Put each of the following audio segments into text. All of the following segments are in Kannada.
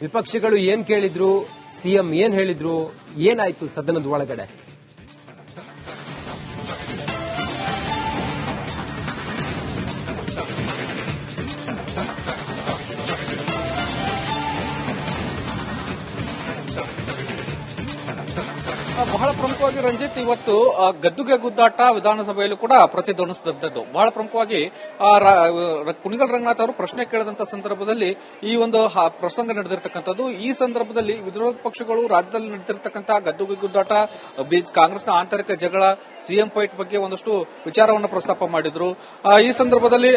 ವಿಪಕ್ಷಗಳು ಏನ್ ಕೇಳಿದ್ರು, ಸಿಎಂ ಏನ್ ಹೇಳಿದ್ರು, ಏನಾಯ್ತು ಸದನದ ಒಳಗಡೆ? ಬಹಳ ಪ್ರಮುಖವಾಗಿ ರಂಜಿತ್, ಇವತ್ತು ಗದ್ದುಗೆ ಗುದ್ದಾಟ ವಿಧಾನಸಭೆಯಲ್ಲೂ ಕೂಡ ಪ್ರತಿಧ್ವನಿಸಿದಂತದ್ದು. ಬಹಳ ಪ್ರಮುಖವಾಗಿ ಕುಣಿಗಲ್ ರಂಗನಾಥ್ ಅವರು ಪ್ರಶ್ನೆ ಕೇಳಿದಂತ ಸಂದರ್ಭದಲ್ಲಿ ಈ ಒಂದು ಪ್ರಸಂಗ ನಡೆದಿರತಕ್ಕಂಥದ್ದು. ಈ ಸಂದರ್ಭದಲ್ಲಿ ವಿರೋಧ ಪಕ್ಷಗಳು ರಾಜ್ಯದಲ್ಲಿ ನಡೆದಿರತಕ್ಕಂತಹ ಗದ್ದುಗೆ ಗುದ್ದಾಟ, ಕಾಂಗ್ರೆಸ್ನ ಆಂತರಿಕ ಜಗಳ, ಸಿಎಂ ಫೈಟ್ ಬಗ್ಗೆ ಒಂದಷ್ಟು ವಿಚಾರವನ್ನು ಪ್ರಸ್ತಾಪ ಮಾಡಿದ್ರು. ಈ ಸಂದರ್ಭದಲ್ಲಿ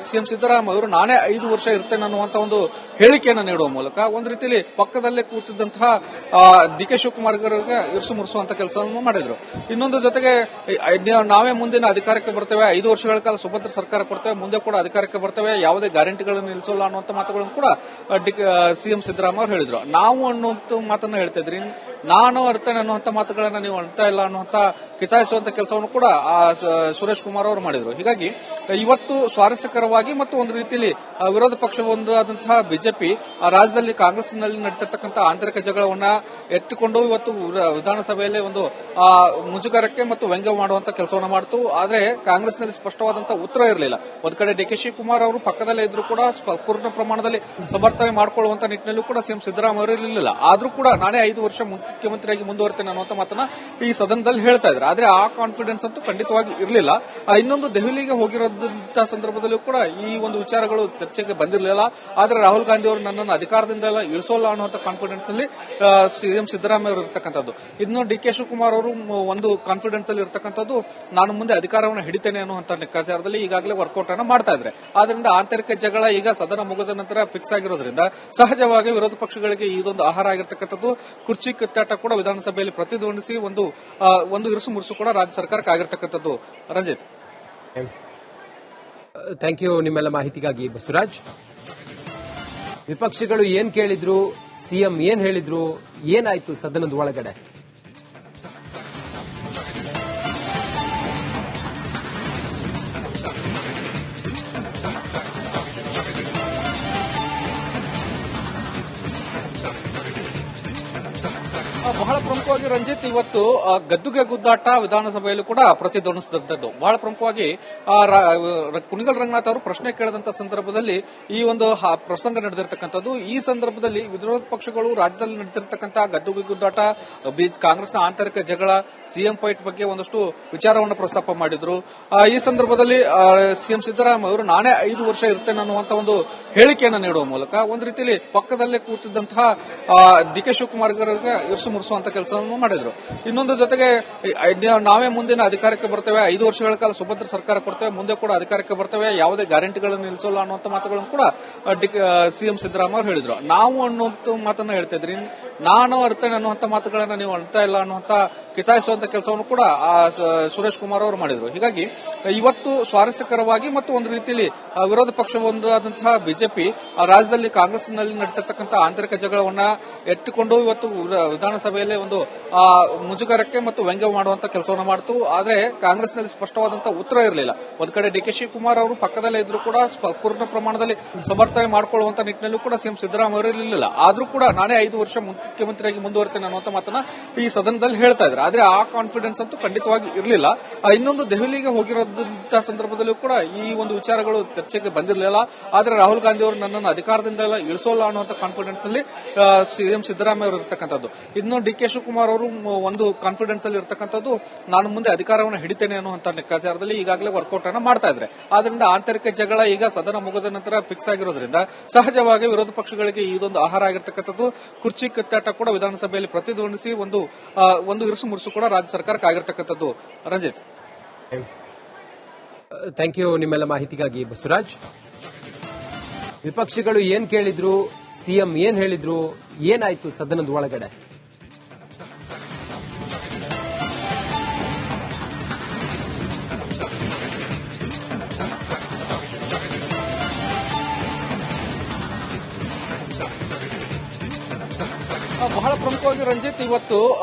ಸಿಎಂ ಸಿದ್ದರಾಮಯ್ಯ ಅವರು ನಾನೇ 5 ವರ್ಷ ಇರ್ತೇನೆ ಅನ್ನುವಂತ ಒಂದು ಹೇಳಿಕೆಯನ್ನು ನೀಡುವ ಮೂಲಕ ಒಂದು ರೀತಿಯಲ್ಲಿ ಪಕ್ಕದಲ್ಲೇ ಕೂತಿದ್ದಂತಹ ಡಿ ಕೆ ಶಿವಕುಮಾರ್ ಅವರಿಗೆ ಇರಿಸು ಮುರಿಸುವಂತ ಕೆಲಸವನ್ನು ಮಾಡಿದ್ರು. ಇನ್ನೊಂದು ಜೊತೆಗೆ ನಾವೇ ಮುಂದಿನ ಅಧಿಕಾರಕ್ಕೆ ಬರ್ತೇವೆ, 5 ವರ್ಷಗಳ ಕಾಲ ಸುಭದ್ರ ಸರ್ಕಾರ ಕೊಡ್ತೇವೆ, ಮುಂದೆ ಕೂಡ ಅಧಿಕಾರಕ್ಕೆ ಬರ್ತೇವೆ, ಯಾವುದೇ ಗ್ಯಾರಂಟಿಗಳನ್ನು ನಿಲ್ಲಿಸೋಲ್ಲ ಅನ್ನುವಂತ ಮಾತುಗಳನ್ನು ಕೂಡ ಸಿಎಂ ಸಿದ್ದರಾಮಯ್ಯ ಅವರು ಹೇಳಿದ್ರು. ನಾವು ಅನ್ನುವಂತ ಮಾತನ್ನ ಹೇಳ್ತಾ ಇದ್ರಿ, ನಾನು ಅರ್ತೇನೆ ಅನ್ನುವಂತ ಮಾತುಗಳನ್ನ ನೀವು ಅಳ್ತಾ ಇಲ್ಲ ಅನ್ನುವಂತ ಕಿಚಾಯಿಸುವಂತ ಕೆಲಸವನ್ನು ಕೂಡ ಸುರೇಶ್ ಕುಮಾರ್ ಅವರು ಮಾಡಿದ್ರು. ಹೀಗಾಗಿ ಇವತ್ತು ಸ್ವಾರಸ್ಯಕರವಾಗಿ ಮತ್ತು ಒಂದು ರೀತಿಯಲ್ಲಿ ವಿರೋಧ ಪಕ್ಷ ಒಂದಾದಂತಹ ಬಿಜೆಪಿ ರಾಜ್ಯದಲ್ಲಿ ಕಾಂಗ್ರೆಸ್ನಲ್ಲಿ ನಡೀತಿರ್ತಕ್ಕಂಥ ಆಂತರಿಕ ಜಗಳವನ್ನ ಎತ್ತಿಕೊಂಡು ಇವತ್ತು ವಿಧಾನಸಭೆಯಲ್ಲಿ ಒಂದು ಮುಜುಗರಕ್ಕೆ ಮತ್ತು ವ್ಯಂಗ್ಯ ಮಾಡುವಂತ ಕೆಲಸವನ್ನು ಮಾಡಿತು. ಆದರೆ ಕಾಂಗ್ರೆಸ್ನಲ್ಲಿ ಸ್ಪಷ್ಟವಾದಂತಹ ಉತ್ತರ ಇರಲಿಲ್ಲ. ಒಂದ್ ಕಡೆ ಡಿ ಕೆ ಶಿವಕುಮಾರ್ ಅವರು ಪಕ್ಕದಲ್ಲೇ ಇದ್ರು ಕೂಡ ಪೂರ್ಣ ಪ್ರಮಾಣದಲ್ಲಿ ಸಮರ್ಥನೆ ಮಾಡಿಕೊಳ್ಳುವಂತ ನಿಟ್ಟಿನಲ್ಲೂ ಕೂಡ ಸಿಎಂ ಸಿದ್ದರಾಮಯ್ಯ ಅವರು ಇರಲಿಲ್ಲ. ಆದ್ರೂ ಕೂಡ ನಾನೇ 5 ವರ್ಷ ಮುಖ್ಯಮಂತ್ರಿಯಾಗಿ ಮುಂದುವರ್ತೇನೆ ಅನ್ನುವಂತ ಮಾತನ್ನ ಈ ಸದನದಲ್ಲಿ ಹೇಳ್ತಾ ಇದ್ದಾರೆ. ಆದ್ರೆ ಆ ಕಾನ್ಫಿಡೆನ್ಸ್ ಅಂತೂ ಖಂಡಿತವಾಗಿ ಇರಲಿಲ್ಲ. ಇನ್ನೊಂದು ದೆಹಲಿಗೆ ಹೋಗಿರೋದಂತ ಸಂದರ್ಭದಲ್ಲೂ ಕೂಡ ಈ ಒಂದು ವಿಚಾರಗಳು ಚರ್ಚೆಗೆ ಬಂದಿರಲಿಲ್ಲ. ಆದ್ರೆ ರಾಹುಲ್ ಗಾಂಧಿ ಅವರು ನನ್ನನ್ನು ಅಧಿಕಾರದಿಂದೆಲ್ಲ ಇಳಿಸೋಲ್ಲ ಅನ್ನುವಂತ ಕಾನ್ಫಿಡೆನ್ಸ್ ಅಲ್ಲಿ ಸಿಎಂ ಸಿದ್ದರಾಮಯ್ಯ ಅವರು ಇರತಕ್ಕಂಥದ್ದು. ಇನ್ನು ಡಿ ಕೆ ಶಿವಕುಮಾರ್ ಅವರು ಒಂದು ಕಾನ್ಫಿಡೆನ್ಸ್ ಅಲ್ಲಿ ಇರತಕ್ಕಂಥದ್ದು, ನಾನು ಮುಂದೆ ಅಧಿಕಾರವನ್ನು ಹಿಡಿತೇನೆ ಅನ್ನುವಂತ ಲೆಕ್ಕಾಚಾರದಲ್ಲಿ ಈಗಾಗಲೇ ವರ್ಕೌಟ್ ಅನ್ನು ಮಾಡ್ತಾ ಇದ್ದಾರೆ. ಆದ್ರಿಂದ ಆಂತರಿಕ ಜಗಳ ಈಗ ಸದನ ಮುಗಿದ ನಂತರ ಫಿಕ್ಸ್ ಆಗಿರೋದ್ರಿಂದ ಸಹಜವಾಗಿ ವಿರೋಧ ಪಕ್ಷಗಳಿಗೆ ಇದೊಂದು ಆಹಾರ ಆಗಿರತಕ್ಕಂಥದ್ದು. ಕುರ್ಚಿ ಕಿತ್ತಾಟ ಕೂಡ ವಿಧಾನಸಭೆಯಲ್ಲಿ ಪ್ರತಿಧ್ವನಿಸಿ ಒಂದು ಇರುಸು ಮುರುಸು ಕೂಡ ರಾಜ್ಯ ಸರ್ಕಾರಕ್ಕೆ ಆಗಿರತಕ್ಕಂಥದ್ದು. ರಂಜಿತ್, ಥ್ಯಾಂಕ್ ಯು ನಿಮ್ಮೆಲ್ಲ ಮಾಹಿತಿಗಾಗಿ ಬಸವರಾಜ್. ವಿಪಕ್ಷಗಳು ಏನ್ ಕೇಳಿದ್ರು, ಸಿಎಂ ಏನ್ ಹೇಳಿದ್ರು, ಏನಾಯ್ತು ಸದನದ ಒಳಗಡೆ? ಬಹಳ ಪ್ರಮುಖವಾಗಿ ರಂಜಿತ್, ಇವತ್ತು ಗದ್ದುಗೆ ಗುದ್ದಾಟ ವಿಧಾನಸಭೆಯಲ್ಲೂ ಕೂಡ ಪ್ರತಿಧ್ವನಿಸಿದಂತದ್ದು. ಬಹಳ ಪ್ರಮುಖವಾಗಿ ಕುಣಿಗಲ್ ರಂಗನಾಥ್ ಅವರು ಪ್ರಶ್ನೆ ಕೇಳಿದಂತ ಸಂದರ್ಭದಲ್ಲಿ ಈ ಒಂದು ಪ್ರಸಂಗ ನಡೆದಿರತಕ್ಕಂಥದ್ದು. ಈ ಸಂದರ್ಭದಲ್ಲಿ ವಿರೋಧ ಪಕ್ಷಗಳು ರಾಜ್ಯದಲ್ಲಿ ನಡೆದಿರತಕ್ಕಂತಹ ಗದ್ದುಗೆ ಗುದ್ದಾಟ, ಕಾಂಗ್ರೆಸ್ನ ಆಂತರಿಕ ಜಗಳ, ಸಿಎಂ ಫೈಟ್ ಬಗ್ಗೆ ಒಂದಷ್ಟು ವಿಚಾರವನ್ನು ಪ್ರಸ್ತಾಪ ಮಾಡಿದ್ರು. ಈ ಸಂದರ್ಭದಲ್ಲಿ ಸಿಎಂ ಸಿದ್ದರಾಮಯ್ಯ ಅವರು ನಾನೇ 5 ವರ್ಷ ಇರ್ತೇನೆ ಅನ್ನುವಂತ ಒಂದು ಹೇಳಿಕೆಯನ್ನು ನೀಡುವ ಮೂಲಕ ಒಂದು ರೀತಿಯಲ್ಲಿ ಪಕ್ಕದಲ್ಲೇ ಕೂತಿದ್ದಂತಹ ಡಿ ಕೆ ಶಿವಕುಮಾರ್ ಅವರಿಗೆ ಇರಿಸು ಮುರಿಸುವಂತ ಕೆಲಸವನ್ನು ಮಾಡಿದ್ರು. ಇನ್ನೊಂದು ಜೊತೆಗೆ ನಾವೇ ಮುಂದಿನ ಅಧಿಕಾರಕ್ಕೆ ಬರ್ತೇವೆ, 5 ವರ್ಷಗಳ ಕಾಲ ಸುಭದ್ರ ಸರ್ಕಾರ ಕೊಡ್ತೇವೆ, ಮುಂದೆ ಕೂಡ ಅಧಿಕಾರಕ್ಕೆ ಬರ್ತೇವೆ, ಯಾವುದೇ ಗ್ಯಾರಂಟಿಗಳನ್ನು ನಿಲ್ಲಿಸೋಲ್ಲ ಅನ್ನುವಂತ ಮಾತುಗಳನ್ನು ಕೂಡ ಸಿಎಂ ಸಿದ್ದರಾಮಯ್ಯ ಅವರು ಹೇಳಿದ್ರು. ನಾವು ಅನ್ನುವಂತ ಮಾತನ್ನ ಹೇಳ್ತಾ ಇದ್ರಿ, ನಾನು ಅರ್ತೇನೆ ಅನ್ನುವಂತ ಮಾತುಗಳನ್ನ ನೀವು ಅಳ್ತಾ ಇಲ್ಲ ಅನ್ನುವಂತ ಕಿಚಾಯಿಸುವಂತ ಕೆಲಸವನ್ನು ಕೂಡ ಸುರೇಶ್ ಕುಮಾರ್ ಅವರು ಮಾಡಿದ್ರು. ಹೀಗಾಗಿ ಇವತ್ತು ಸ್ವಾರಸ್ಯಕರವಾಗಿ ಮತ್ತು ಒಂದು ರೀತಿಯಲ್ಲಿ ವಿರೋಧ ಪಕ್ಷ ಒಂದಾದಂತಹ ಬಿಜೆಪಿ ರಾಜ್ಯದಲ್ಲಿ ಕಾಂಗ್ರೆಸ್ನಲ್ಲಿ ನಡೀತಿರ್ತಕ್ಕಂಥ ಆಂತರಿಕ ಜಗಳವನ್ನ ಎತ್ತಿಕೊಂಡು ಇವತ್ತು ವಿಧಾನಸಭೆಯಲ್ಲಿ ಒಂದು ಮುಜುಗರಕ್ಕೆ ಮತ್ತು ವ್ಯಂಗ್ಯ ಮಾಡುವಂತ ಕೆಲಸವನ್ನು ಮಾಡಿತು. ಆದ್ರೆ ಕಾಂಗ್ರೆಸ್ನಲ್ಲಿ ಸ್ಪಷ್ಟವಾದಂತಹ ಉತ್ತರ ಇರಲಿಲ್ಲ. ಒಂದ್ ಕಡೆ ಡಿ ಕೆ ಶಿವಕುಮಾರ್ ಅವರು ಪಕ್ಕದಲ್ಲೇ ಇದ್ರು ಕೂಡ ಪೂರ್ಣ ಪ್ರಮಾಣದಲ್ಲಿ ಸಮರ್ಥನೆ ಮಾಡಿಕೊಳ್ಳುವಂತ ನಿಟ್ಟಿನಲ್ಲೂ ಕೂಡ ಸಿಎಂ ಸಿದ್ದರಾಮಯ್ಯ ಅವರು ಇರಲಿಲ್ಲ. ಆದ್ರೂ ಕೂಡ ನಾನೇ 5 ವರ್ಷ ಮುಖ್ಯಮಂತ್ರಿಯಾಗಿ ಮುಂದುವರ್ತೇನೆ ಅನ್ನುವಂತ ಮಾತನ್ನ ಈ ಸದನದಲ್ಲಿ ಹೇಳ್ತಾ ಇದ್ದಾರೆ. ಆದ್ರೆ ಆ ಕಾನ್ಫಿಡೆನ್ಸ್ ಅಂತೂ ಖಂಡಿತವಾಗಿ ಇರಲಿಲ್ಲ. ಇನ್ನೊಂದು ದೆಹಲಿಗೆ ಹೋಗಿರೋದಂತ ಸಂದರ್ಭದಲ್ಲೂ ಕೂಡ ಈ ಒಂದು ವಿಚಾರಗಳು ಚರ್ಚೆಗೆ ಬಂದಿರಲಿಲ್ಲ. ಆದ್ರೆ ರಾಹುಲ್ ಗಾಂಧಿ ಅವರು ನನ್ನನ್ನು ಅಧಿಕಾರದಿಂದೆಲ್ಲ ಇಳಿಸೋಲ್ಲ ಅನ್ನುವಂತ ಕಾನ್ಫಿಡೆನ್ಸ್ ಅಲ್ಲಿ ಸಿಎಂ ಸಿದ್ದರಾಮಯ್ಯ ಅವರು ಇರತಕ್ಕಂಥದ್ದು. ಇನ್ನು ಡಿ ಕೆ ಶಿವಕುಮಾರ್ ಅವರು ಒಂದು ಕಾನ್ಫಿಡೆನ್ಸ್ ಅಲ್ಲಿ ಇರತಕ್ಕಂಥದ್ದು, ನಾನು ಮುಂದೆ ಅಧಿಕಾರವನ್ನು ಹಿಡಿತೇನೆ ಅನ್ನುವಂತ ಲೆಕ್ಕಾಚಾರದಲ್ಲಿ ಈಗಾಗಲೇ ವರ್ಕೌಟ್ ಅನ್ನು ಮಾಡ್ತಾ ಇದ್ದಾರೆ. ಆದ್ರಿಂದ ಆಂತರಿಕ ಜಗಳ ಈಗ ಸದನ ಮುಗಿದ ನಂತರ ಫಿಕ್ಸ್ ಆಗಿರೋದ್ರಿಂದ ಸಹಜವಾಗಿ ವಿರೋಧ ಪಕ್ಷಗಳಿಗೆ ಇದೊಂದು ಆಹಾರ ಆಗಿರತಕ್ಕಂಥದ್ದು. ಕುರ್ಚಿ ಕಿತ್ತಾಟ ಕೂಡ ವಿಧಾನಸಭೆಯಲ್ಲಿ ಪ್ರತಿಧ್ವನಿಸಿ ಒಂದು ಇರುಸು ಮುರುಸು ಕೂಡ ರಾಜ್ಯ ಸರ್ಕಾರಕ್ಕೆ ಆಗಿರತಕ್ಕಂಥದ್ದು. ರಂಜಿತ್, ಥ್ಯಾಂಕ್ ಯು ನಿಮ್ಮೆಲ್ಲ ಮಾಹಿತಿಗಾಗಿ ಬಸವರಾಜ್. ವಿಪಕ್ಷಗಳು ಏನ್ ಕೇಳಿದ್ರು, ಸಿಎಂ ಏನ್ ಹೇಳಿದ್ರು, ಏನಾಯ್ತು ಸದನದ ಒಳಗಡೆ? ಬಹಳ ಪ್ರಮುಖವಾಗಿ ರಂಜಿತ್ ಇವತ್ತು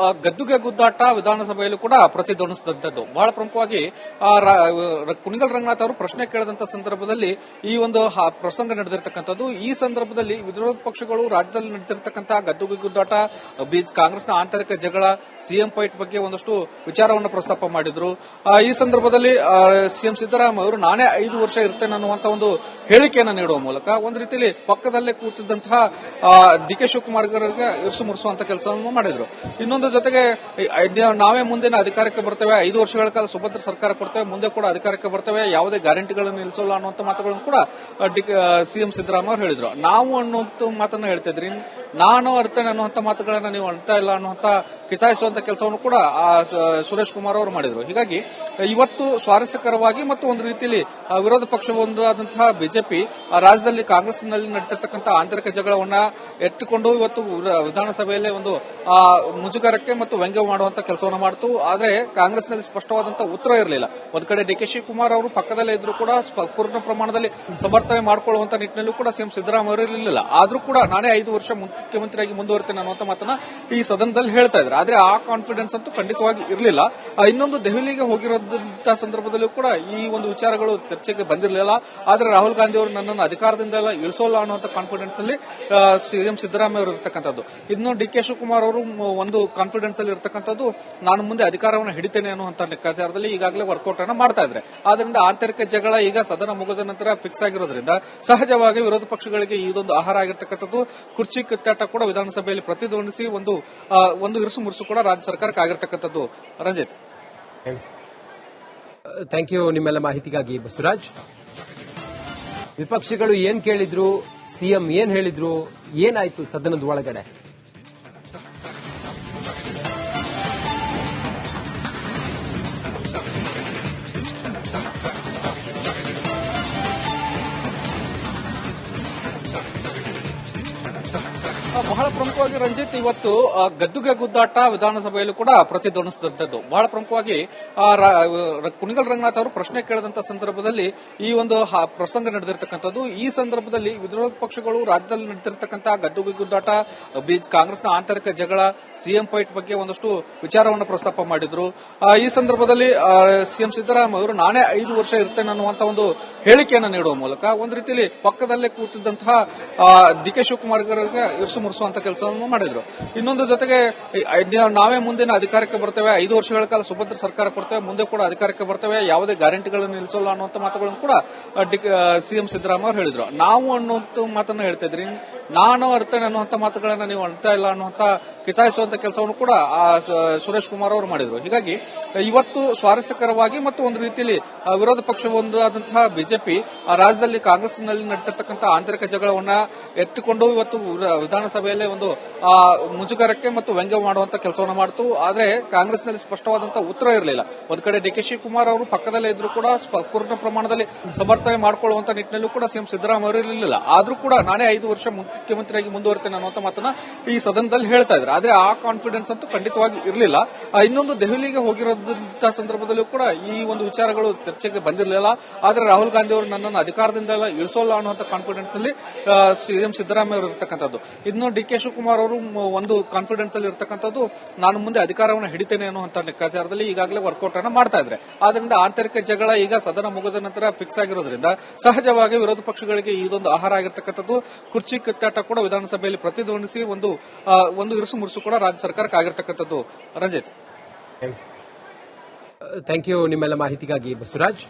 ಗದ್ದುಗೆ ಗುದ್ದಾಟ ವಿಧಾನಸಭೆಯಲ್ಲೂ ಕೂಡ ಪ್ರತಿಧ್ವನಿಸಿದಂತದ್ದು. ಬಹಳ ಪ್ರಮುಖವಾಗಿ ಕುಣಿಗಲ್ ರಂಗನಾಥ್ ಅವರು ಪ್ರಶ್ನೆ ಕೇಳಿದಂತ ಸಂದರ್ಭದಲ್ಲಿ ಈ ಒಂದು ಪ್ರಸಂಗ ನಡೆದಿರತಕ್ಕಂಥದ್ದು. ಈ ಸಂದರ್ಭದಲ್ಲಿ ವಿರೋಧ ಪಕ್ಷಗಳು ರಾಜ್ಯದಲ್ಲಿ ನಡೆದಿರತಕ್ಕಂತಹ ಗದ್ದುಗೆ ಗುದ್ದಾಟ, ಕಾಂಗ್ರೆಸ್ನ ಆಂತರಿಕ ಜಗಳ, ಸಿಎಂ ಫೈಟ್ ಬಗ್ಗೆ ಒಂದಷ್ಟು ವಿಚಾರವನ್ನು ಪ್ರಸ್ತಾಪ ಮಾಡಿದ್ರು. ಈ ಸಂದರ್ಭದಲ್ಲಿ ಸಿಎಂ ಸಿದ್ದರಾಮಯ್ಯ ಅವರು ನಾನೇ 5 ವರ್ಷ ಇರ್ತೇನೆ ಅನ್ನುವಂತ ಒಂದು ಹೇಳಿಕೆಯನ್ನು ನೀಡುವ ಮೂಲಕ ಒಂದು ರೀತಿಯಲ್ಲಿ ಪಕ್ಕದಲ್ಲೇ ಕೂತಿದ್ದಂತಹ ಡಿ ಕೆ ಶಿವಕುಮಾರ್ ಅವರಿಗೆ ಇರಿಸು ಮುರಿಸುವಂತ ಕೆಲಸವನ್ನು ಮಾಡಿದ್ರು. ಇನ್ನೊಂದು ಜೊತೆಗೆ ನಾವೇ ಮುಂದಿನ ಅಧಿಕಾರಕ್ಕೆ ಬರ್ತೇವೆ, 5 ವರ್ಷಗಳ ಕಾಲ ಸುಭದ್ರ ಸರ್ಕಾರ ಕೊಡ್ತೇವೆ, ಮುಂದೆ ಕೂಡ ಅಧಿಕಾರಕ್ಕೆ ಬರ್ತೇವೆ, ಯಾವುದೇ ಗ್ಯಾರಂಟಿಗಳನ್ನು ನಿಲ್ಲಿಸೋಲ್ಲ ಅನ್ನುವಂತ ಮಾತುಗಳನ್ನು ಕೂಡ ಸಿಎಂ ಸಿದ್ದರಾಮಯ್ಯ ಅವರು ಹೇಳಿದ್ರು. ನಾವು ಅನ್ನುವಂತ ಮಾತನ್ನ ಹೇಳ್ತಿದ್ರಿ, ನಾನು ಅರ್ತೇನೆ ಅನ್ನುವಂತ ಮಾತುಗಳನ್ನ ನೀವು ಅಳ್ತಾ ಇಲ್ಲ ಅನ್ನುವಂತ ಕಿಚಾಯಿಸುವಂತ ಕೆಲಸವನ್ನು ಕೂಡ ಸುರೇಶ್ ಕುಮಾರ್ ಅವರು ಮಾಡಿದ್ರು. ಹೀಗಾಗಿ ಇವತ್ತು ಸ್ವಾರಸ್ಯಕರವಾಗಿ ಮತ್ತು ಒಂದು ರೀತಿಯಲ್ಲಿ ವಿರೋಧ ಪಕ್ಷವೊಂದಾದಂತಹ ಬಿಜೆಪಿ ರಾಜ್ಯದಲ್ಲಿ ಕಾಂಗ್ರೆಸ್ನಲ್ಲಿ ನಡೀತಿರ್ತಕ್ಕಂತಹ ಆಂತರಿಕ ಜಗಳವನ್ನ ಎತ್ತುಕೊಂಡು ಇವತ್ತು ವಿಧಾನಸಭೆಯಲ್ಲೇ ಒಂದು ಮುಜುಗರಕ್ಕೆ ಮತ್ತು ವ್ಯಂಗ್ಯ ಮಾಡುವಂತ ಕೆಲಸವನ್ನು ಮಾಡಿತು. ಆದರೆ ಕಾಂಗ್ರೆಸ್ನಲ್ಲಿ ಸ್ಪಷ್ಟವಾದಂತಹ ಉತ್ತರ ಇರಲಿಲ್ಲ. ಒಂದ್ ಕಡೆ ಡಿ ಕೆ ಶಿವಕುಮಾರ್ ಅವರು ಪಕ್ಕದಲ್ಲೇ ಇದ್ರು ಕೂಡ ಪೂರ್ಣ ಪ್ರಮಾಣದಲ್ಲಿ ಸಮರ್ಥನೆ ಮಾಡಿಕೊಳ್ಳುವಂತ ನಿಟ್ಟಿನಲ್ಲೂ ಕೂಡ ಸಿಎಂ ಸಿದ್ದರಾಮಯ್ಯ ಅವರು ಇರಲಿಲ್ಲ. ಆದ್ರೂ ಕೂಡ ನಾನೇ 5 ವರ್ಷ ಮುಖ್ಯಮಂತ್ರಿಯಾಗಿ ಮುಂದುವರ್ತೇನೆ ಅನ್ನುವಂತ ಮಾತನ್ನ ಈ ಸದನದಲ್ಲಿ ಹೇಳ್ತಾ ಇದ್ದಾರೆ. ಆದ್ರೆ ಆ ಕಾನ್ಫಿಡೆನ್ಸ್ ಅಂತೂ ಖಂಡಿತವಾಗಿ ಇರಲಿಲ್ಲ. ಇನ್ನೊಂದು ದೆಹಲಿಗೆ ಹೋಗಿರೋದಂತ ಸಂದರ್ಭದಲ್ಲೂ ಕೂಡ ಈ ಒಂದು ವಿಚಾರಗಳು ಚರ್ಚೆಗೆ ಬಂದಿರಲಿಲ್ಲ. ಆದ್ರೆ ರಾಹುಲ್ ಗಾಂಧಿ ಅವರು ನನ್ನನ್ನು ಅಧಿಕಾರದಿಂದ ವಿಳಿಸೋಲ್ಲ ಅನ್ನುವಂತ ಕಾನ್ಫಿಡೆನ್ಸ್ ಅಲ್ಲಿ ಸಿಎಂ ಸಿದ್ದರಾಮಯ್ಯ ಅವರು ಇರತಕ್ಕಂಥದ್ದು. ಇನ್ನು ಡಿ ಕೆ ಶಿವಕುಮಾರ್ ಅವರು ಒಂದು ಕಾನ್ಫಿಡೆನ್ಸ್ ಅಲ್ಲಿ ಇರತಕ್ಕಂಥದ್ದು, ನಾನು ಮುಂದೆ ಅಧಿಕಾರವನ್ನು ಹಿಡಿತೇನೆ ಅನ್ನುವಂತ ಲೆಕ್ಕಾಚಾರದಲ್ಲಿ ಈಗಾಗಲೇ ವರ್ಕೌಟ್ ಅನ್ನು ಮಾಡ್ತಾ ಇದ್ದಾರೆ. ಆದ್ರಿಂದ ಆಂತರಿಕ ಜಗಳ ಈಗ ಸದನ ಮುಗಿದ ನಂತರ ಫಿಕ್ಸ್ ಆಗಿರೋದ್ರಿಂದ ಸಹಜವಾಗಿ ವಿರೋಧ ಪಕ್ಷಗಳಿಗೆ ಇದೊಂದು ಆಹಾರ ಆಗಿರ್ತಕ್ಕಂಥದ್ದು. ಕುರ್ಚಿ ಕಿತ್ತಾಟ ಕೂಡ ವಿಧಾನಸಭೆಯಲ್ಲಿ ಪ್ರತಿಧ್ವನಿಸಿ ಒಂದು ಇರುಸು ಮುರುಸು ಕೂಡ ರಾಜ್ಯ ಸರ್ಕಾರಕ್ಕೆ ಆಗಿರ್ತಕ್ಕಂಥದ್ದು. ರಂಜಿತ್, ಥ್ಯಾಂಕ್ ಯು ನಿಮ್ಮೆಲ್ಲ ಮಾಹಿತಿಗಾಗಿ ಬಸವರಾಜ್. ವಿಪಕ್ಷಗಳು ಏನ್ ಕೇಳಿದ್ರು, ಸಿಎಂ ಏನ್ ಹೇಳಿದ್ರು, ಏನಾಯ್ತು ಸದನದ ಒಳಗಡೆ? ಬಹಳ ಪ್ರಮುಖವಾಗಿ ರಂಜಿತ್ ಇವತ್ತು ಗದ್ದುಗೆ ಗುದ್ದಾಟ ವಿಧಾನಸಭೆಯಲ್ಲೂ ಕೂಡ ಪ್ರತಿಧ್ವನಿಸಿದಂತದ್ದು. ಬಹಳ ಪ್ರಮುಖವಾಗಿ ಕುಣಿಗಲ್ ರಂಗನಾಥ್ ಅವರು ಪ್ರಶ್ನೆ ಕೇಳಿದಂತ ಸಂದರ್ಭದಲ್ಲಿ ಈ ಒಂದು ಪ್ರಸಂಗ ನಡೆದಿರತಕ್ಕಂಥದ್ದು. ಈ ಸಂದರ್ಭದಲ್ಲಿ ವಿರೋಧ ಪಕ್ಷಗಳು ರಾಜ್ಯದಲ್ಲಿ ನಡೆದಿರತಕ್ಕಂತಹ ಗದ್ದುಗೆ ಗುದ್ದಾಟ, ಕಾಂಗ್ರೆಸ್ನ ಆಂತರಿಕ ಜಗಳ, ಸಿಎಂ ಫೈಟ್ ಬಗ್ಗೆ ಒಂದಷ್ಟು ವಿಚಾರವನ್ನು ಪ್ರಸ್ತಾಪ ಮಾಡಿದ್ರು. ಈ ಸಂದರ್ಭದಲ್ಲಿ ಸಿಎಂ ಸಿದ್ದರಾಮಯ್ಯ ಅವರು ನಾನೇ 5 ವರ್ಷ ಇರ್ತೇನೆ ಅನ್ನುವಂತ ಒಂದು ಹೇಳಿಕೆಯನ್ನು ನೀಡುವ ಮೂಲಕ ಒಂದು ರೀತಿಯಲ್ಲಿ ಪಕ್ಕದಲ್ಲೇ ಕೂತಿದ್ದಂತಹ ಡಿ ಕೆ ಶಿವಕುಮಾರ್ ಅವರಿಗೆ ಇರಿಸು ಮುರಿಸುವಂತ ಕೆಲಸವನ್ನು ಮಾಡಿದ್ರು. ಇನ್ನೊಂದು ಜೊತೆಗೆ ನಾವೇ ಮುಂದಿನ ಅಧಿಕಾರಕ್ಕೆ ಬರ್ತೇವೆ, 5 ವರ್ಷಗಳ ಕಾಲ ಸುಭದ್ರ ಸರ್ಕಾರ ಕೊಡ್ತೇವೆ, ಮುಂದೆ ಕೂಡ ಅಧಿಕಾರಕ್ಕೆ ಬರ್ತೇವೆ, ಯಾವುದೇ ಗ್ಯಾರಂಟಿಗಳನ್ನು ನಿಲ್ಲಿಸೋಲ್ಲ ಅನ್ನುವಂತ ಮಾತುಗಳನ್ನು ಕೂಡ ಸಿಎಂ ಸಿದ್ದರಾಮಯ್ಯ ಅವರು ಹೇಳಿದ್ರು. ನಾವು ಅನ್ನುವಂತ ಮಾತನ್ನ ಹೇಳ್ತಿದ್ರಿ, ನಾನು ಅರ್ತೇನೆ ಅನ್ನುವಂತ ಮಾತುಗಳನ್ನ ನೀವು ಅಳ್ತಾ ಇಲ್ಲ ಅನ್ನುವಂತ ಕಿಚಾಯಿಸುವಂತ ಕೆಲಸವನ್ನು ಕೂಡ ಸುರೇಶ್ ಕುಮಾರ್ ಅವರು ಮಾಡಿದ್ರು. ಹೀಗಾಗಿ ಇವತ್ತು ಸ್ವಾರಸ್ಯಕರವಾಗಿ ಮತ್ತು ಒಂದು ರೀತಿಯಲ್ಲಿ ವಿರೋಧ ಪಕ್ಷವೊಂದಾದಂತಹ ಬಿಜೆಪಿ ರಾಜ್ಯದಲ್ಲಿ ಕಾಂಗ್ರೆಸ್ನಲ್ಲಿ ನಡೀತಿರ್ತಕ್ಕಂತಹ ಆಂತರಿಕ ಜಗಳವನ್ನ ಎತ್ತುಕೊಂಡು ಇವತ್ತು ವಿಧಾನಸಭೆಯಲ್ಲೇ ಒಂದು ಮುಜುಗರಕ್ಕೆ ಮತ್ತು ವ್ಯಂಗ್ಯ ಮಾಡುವಂತ ಕೆಲಸವನ್ನು ಮಾಡಿತು. ಆದ್ರೆ ಕಾಂಗ್ರೆಸ್ನಲ್ಲಿ ಸ್ಪಷ್ಟವಾದಂತಹ ಉತ್ತರ ಇರಲಿಲ್ಲ. ಒಂದ್ ಕಡೆ ಡಿ ಕೆ ಶಿವಕುಮಾರ್ ಅವರು ಪಕ್ಕದಲ್ಲೇ ಇದ್ರು ಕೂಡ ಪೂರ್ಣ ಪ್ರಮಾಣದಲ್ಲಿ ಸಮರ್ಥನೆ ಮಾಡಿಕೊಳ್ಳುವಂತ ನಿಟ್ಟಿನಲ್ಲೂ ಕೂಡ ಸಿಎಂ ಸಿದ್ದರಾಮಯ್ಯ ಅವರು ಇರಲಿಲ್ಲ. ಆದ್ರೂ ಕೂಡ ನಾನೇ 5 ವರ್ಷ ಮುಖ್ಯಮಂತ್ರಿಯಾಗಿ ಮುಂದುವರ್ತೇನೆ ಅನ್ನುವಂತ ಮಾತನ್ನ ಈ ಸದನದಲ್ಲಿ ಹೇಳ್ತಾ ಇದ್ದಾರೆ. ಆದ್ರೆ ಆ ಕಾನ್ಫಿಡೆನ್ಸ್ ಅಂತೂ ಖಂಡಿತವಾಗಿ ಇರಲಿಲ್ಲ. ಇನ್ನೊಂದು ದೆಹಲಿಗೆ ಹೋಗಿರೋದಂತ ಸಂದರ್ಭದಲ್ಲೂ ಕೂಡ ಈ ಒಂದು ವಿಚಾರಗಳು ಚರ್ಚೆಗೆ ಬಂದಿರಲಿಲ್ಲ. ಆದ್ರೆ ರಾಹುಲ್ ಗಾಂಧಿ ಅವರು ನನ್ನನ್ನು ಅಧಿಕಾರದಿಂದ ಇಳಿಸೋಲ್ಲ ಅನ್ನುವಂತ ಕಾನ್ಫಿಡೆನ್ಸ್ ಅಲ್ಲಿ ಸಿಎಂ ಸಿದ್ದರಾಮಯ್ಯ ಅವರು ಇರತಕ್ಕಂಥದ್ದು. ಇನ್ನು ಡಿ ಕೆ ಶಿವಕುಮಾರ್ ಅವರು ಒಂದು ಕಾನ್ಫಿಡೆನ್ಸ್ ಅಲ್ಲಿ ಇರತಕ್ಕಂಥದ್ದು, ನಾನು ಮುಂದೆ ಅಧಿಕಾರವನ್ನು ಹಿಡಿತೇನೆ ಅನ್ನುವಂತ ಲೆಕ್ಕಾಚಾರದಲ್ಲಿ ಈಗಾಗಲೇ ವರ್ಕೌಟ್ ಅನ್ನು ಮಾಡ್ತಾ ಇದ್ದಾರೆ. ಆದ್ರಿಂದ ಆಂತರಿಕ ಜಗಳ ಈಗ ಸದನ ಮುಗಿದ ನಂತರ ಫಿಕ್ಸ್ ಆಗಿರೋದ್ರಿಂದ ಸಹಜವಾಗಿ ವಿರೋಧ ಪಕ್ಷಗಳಿಗೆ ಇದೊಂದು ಆಹಾರ ಆಗಿರ್ತಕ್ಕಂಥದ್ದು. ಕುರ್ಚಿ ಕಿತ್ತಾಟ ಕೂಡ ವಿಧಾನಸಭೆಯಲ್ಲಿ ಪ್ರತಿಧ್ವನಿಸಿ ಒಂದು ಇರುಸು ಮುರುಸು ಕೂಡ ರಾಜ್ಯ ಸರ್ಕಾರಕ್ಕೆ ಆಗಿರ್ತಕ್ಕಂಥದ್ದು. ರಂಜಿತ್, ಥ್ಯಾಂಕ್ ಯು ನಿಮ್ಮೆಲ್ಲ ಮಾಹಿತಿಗಾಗಿ ಬಸವರಾಜ್.